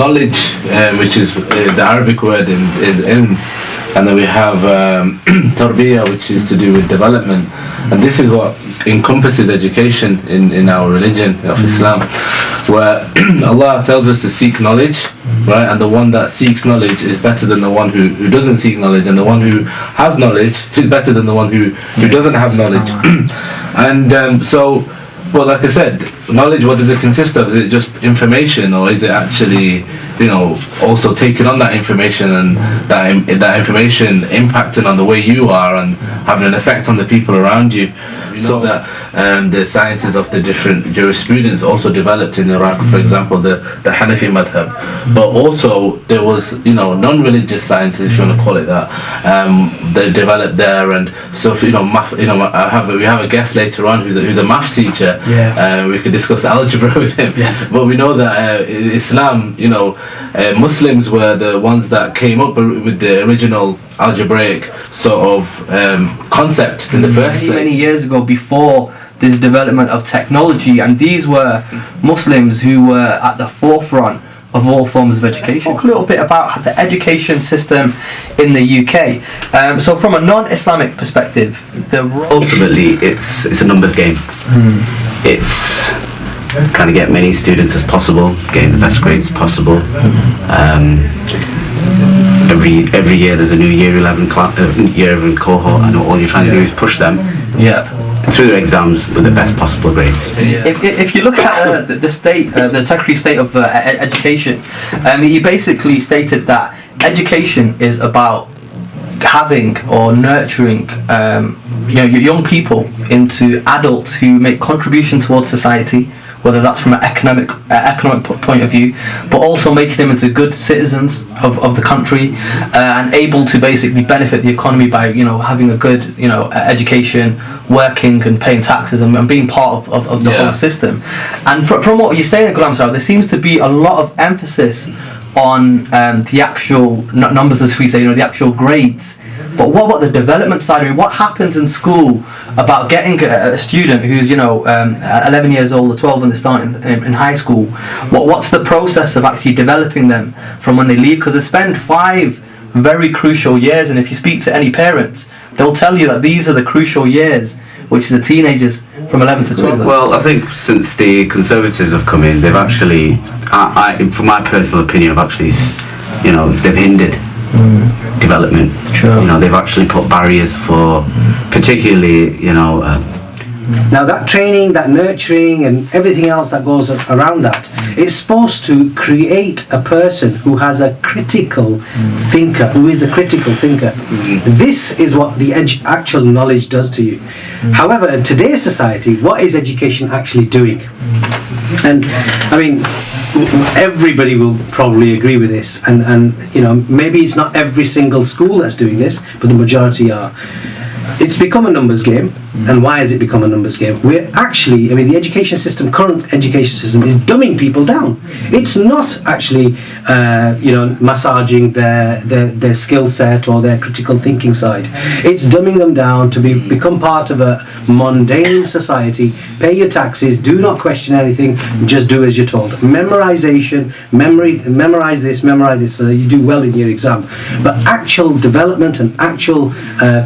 knowledge, which is the Arabic word is ilm, and then we have tarbiyah, which is to do with development, and this is what encompasses education in our religion of Islam, where Allah tells us to seek knowledge, right? And the one that seeks knowledge is better than the one who doesn't seek knowledge, and the one who has knowledge is better than the one who doesn't have knowledge. And so, well, like I said, knowledge, what does it consist of? Is it just information, or is it actually, also taking on that information and that information impacting on the way you are and having an effect on the people around you? So that the sciences of the different jurisprudence also developed in Iraq, for example, the Hanafi madhab, but also there was non-religious sciences, if you want to call it that, that developed there. And so we have a guest later on who's a math teacher. We could discuss algebra with him. But we know that in Islam, Muslims were the ones that came up with the original algebraic sort of concept in the first place. Many years ago, before this development of technology, and these were Muslims who were at the forefront of all forms of education. Let's talk a little bit about the education system in the UK. So from a non-Islamic perspective, ultimately it's a numbers game. It's trying to get many students as possible, getting the best grades possible. Every year there's a new year 11 cohort, and all you're trying to do is push them through their exams with the best possible grades. If you look at the Secretary of State of Education, he basically stated that education is about having or nurturing young people into adults who make contribution towards society, whether that's from an economic point of view, but also making them into good citizens of the country, and able to basically benefit the economy by having a good education, working and paying taxes and being part of the whole system. And from what you're saying, Ghulam Sahib, there seems to be a lot of emphasis on the actual numbers, as we say, the actual grades. But what about the development side? I mean, what happens in school about getting a student who's 11 years old or 12 when they start in high school? What's the process of actually developing them from when they leave? Because they spend 5 very crucial years, and if you speak to any parents, they'll tell you that these are the crucial years, which is the teenagers from 11 to 12. Well, I think since the Conservatives have come in, they've actually, from my personal opinion, have actually, they've hindered development. They've actually put barriers for, particularly, Now that training, that nurturing and everything else that goes around that, it's supposed to create a person who has a critical thinker, who is a critical thinker. This is what the actual knowledge does to you. However, in today's society, what is education actually doing? And I mean, everybody will probably agree with this, and maybe it's not every single school that's doing this, but the majority are. It's become a numbers game. And why has it become a numbers game? We're actually, the education system, current education system, is dumbing people down. It's not actually, massaging their skill set or their critical thinking side. It's dumbing them down to become part of a mundane society. Pay your taxes, do not question anything, just do as you're told. Memorization, memorize this, so that you do well in your exam. But actual development and actual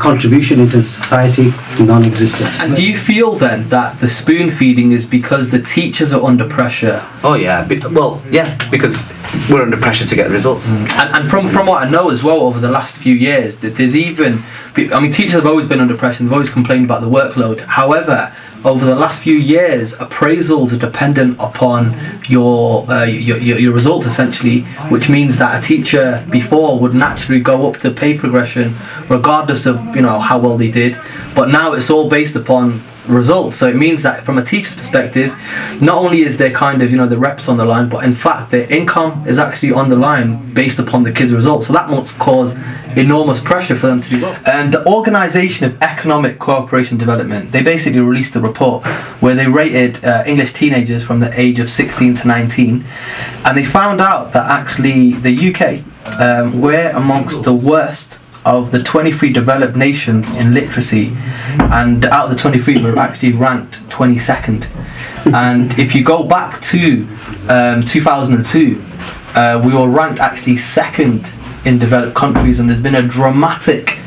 contribution into society, non-existent. And do you feel then that the spoon feeding is because the teachers are under pressure? Oh yeah, because we're under pressure to get the results. And from what I know as well over the last few years, that there's even, teachers have always been under pressure, they've always complained about the workload. However, over the last few years, appraisals are dependent upon your results essentially, which means that a teacher before would naturally go up the pay progression regardless of how well they did, but now it's all based upon results. So it means that from a teacher's perspective, not only is there kind of the reps on the line, but in fact their income is actually on the line based upon the kids' results. So that must cause enormous pressure for them to do well. And the Organisation of Economic Cooperation and Development, they basically released a report where they rated English teenagers from the age of 16 to 19, and they found out that actually the UK we're amongst the worst of the 23 developed nations in literacy, and out of the 23 we're actually ranked 22nd. And if you go back to 2002, we were ranked actually second in developed countries, and there's been a dramatic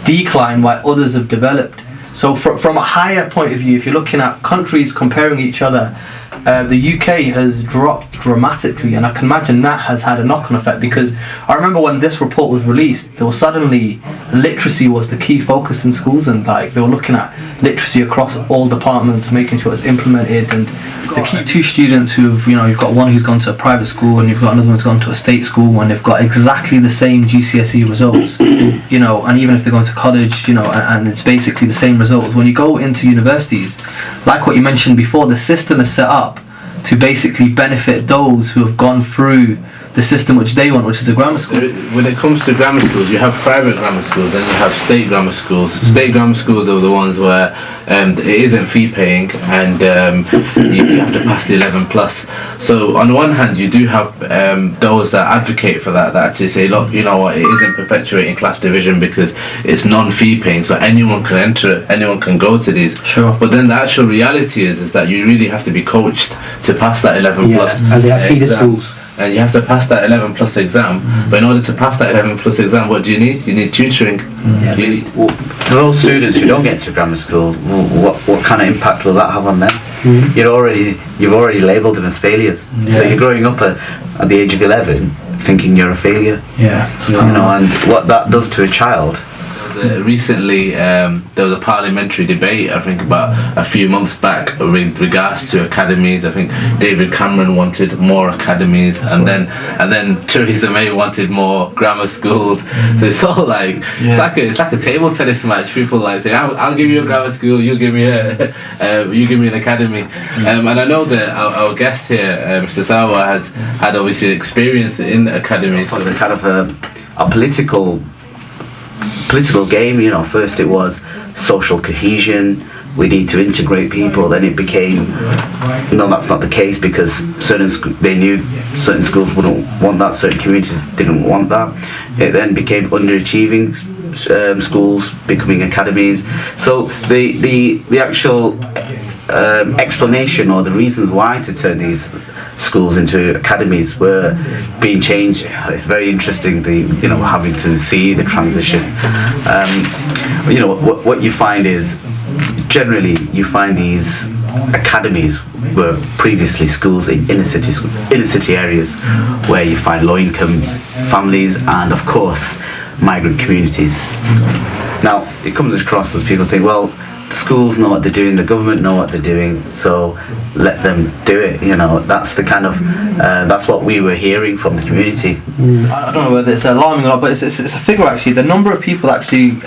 decline while others have developed. So from a higher point of view, if you're looking at countries comparing each other, the UK has dropped dramatically, and I can imagine that has had a knock-on effect, because I remember when this report was released, there was suddenly literacy was the key focus in schools, and like they were looking at literacy across all departments, making sure it's implemented. And the key two students who've, you've got one who's gone to a private school and you've got another one who's gone to a state school, and they've got exactly the same GCSE results, and even if they're going to college, and it's basically the same results. When you go into universities, like what you mentioned before, the system is set up to basically benefit those who have gone through the system which they want, which is the grammar school. When it comes to grammar schools, you have private grammar schools and you have state grammar schools. State grammar schools are the ones where it isn't fee paying, and you have to pass the 11 plus. So on the one hand, you do have those that advocate for that actually say, look, you know what, it isn't perpetuating class division because it's non-fee paying, so anyone can enter it, anyone can go to these. Sure. But then the actual reality is that you really have to be coached to pass that 11 plus. And they have feeder exam. schools. And you have to pass that 11 plus exam. But in order to pass that 11 plus exam, what do you need? You need tutoring. Yes. You need, Well, for those students who don't get to grammar school, what kind of impact will that have on them? You've already labelled them as failures. So you're growing up at the age of 11 thinking you're a failure. Yeah. And what that does to a child. recently there was a parliamentary debate, I think about a few months back, with regards to academies. I think David Cameron wanted more academies, and then Theresa May wanted more grammar schools. So it's all like it's like a table tennis match. People like say, I'll give you a grammar school, you give me an academy. And I know that our guest here, Mr. Sawa, has had obviously experience in academies. It was a kind of a political game, you know. First it was social cohesion, we need to integrate people, then it became no, that's not the case, because they knew certain schools wouldn't want that, certain communities didn't want that. It then became underachieving schools becoming academies. So the actual explanation or the reasons why to turn these schools into academies were being changed. It's very interesting, having to see the transition. What you find is, generally you find these academies were previously schools in inner city areas, where you find low-income families and of course migrant communities. Now it comes across as people think, well, the schools know what they're doing, the government know what they're doing, so let them do it. That's the kind of that's what we were hearing from the community. I don't know whether it's alarming or not, but it's a figure actually. The number of people actually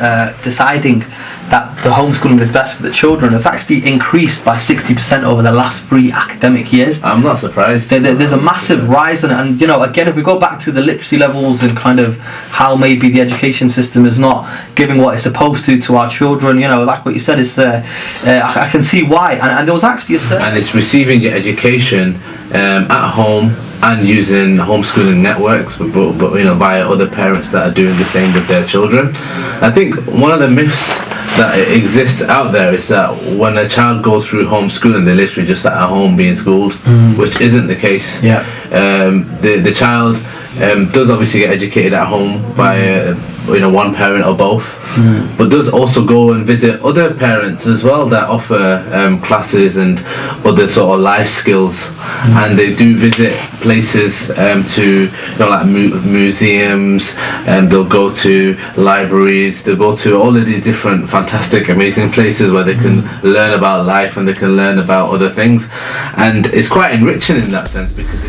deciding that the homeschooling is best for the children has actually increased by 60% over the last 3 academic years. I'm not surprised. There's a massive rise on it, and again, if we go back to the literacy levels and kind of how maybe the education system is not giving what it's supposed to our children, like what you said, it's I can see why, and there was actually a certain... And it's receiving your education at home and using homeschooling networks, but via other parents that are doing the same with their children. I think one of the myths that exists out there is that when a child goes through homeschooling, they're literally just at home being schooled, which isn't the case. Yeah. The child does obviously get educated at home by one parent or both, but does also go and visit other parents as well that offer classes and other sort of life skills, and they do visit places to like museums, and they'll go to libraries, they'll go to all of these different fantastic amazing places where they can learn about life and they can learn about other things, and it's quite enriching in that sense, because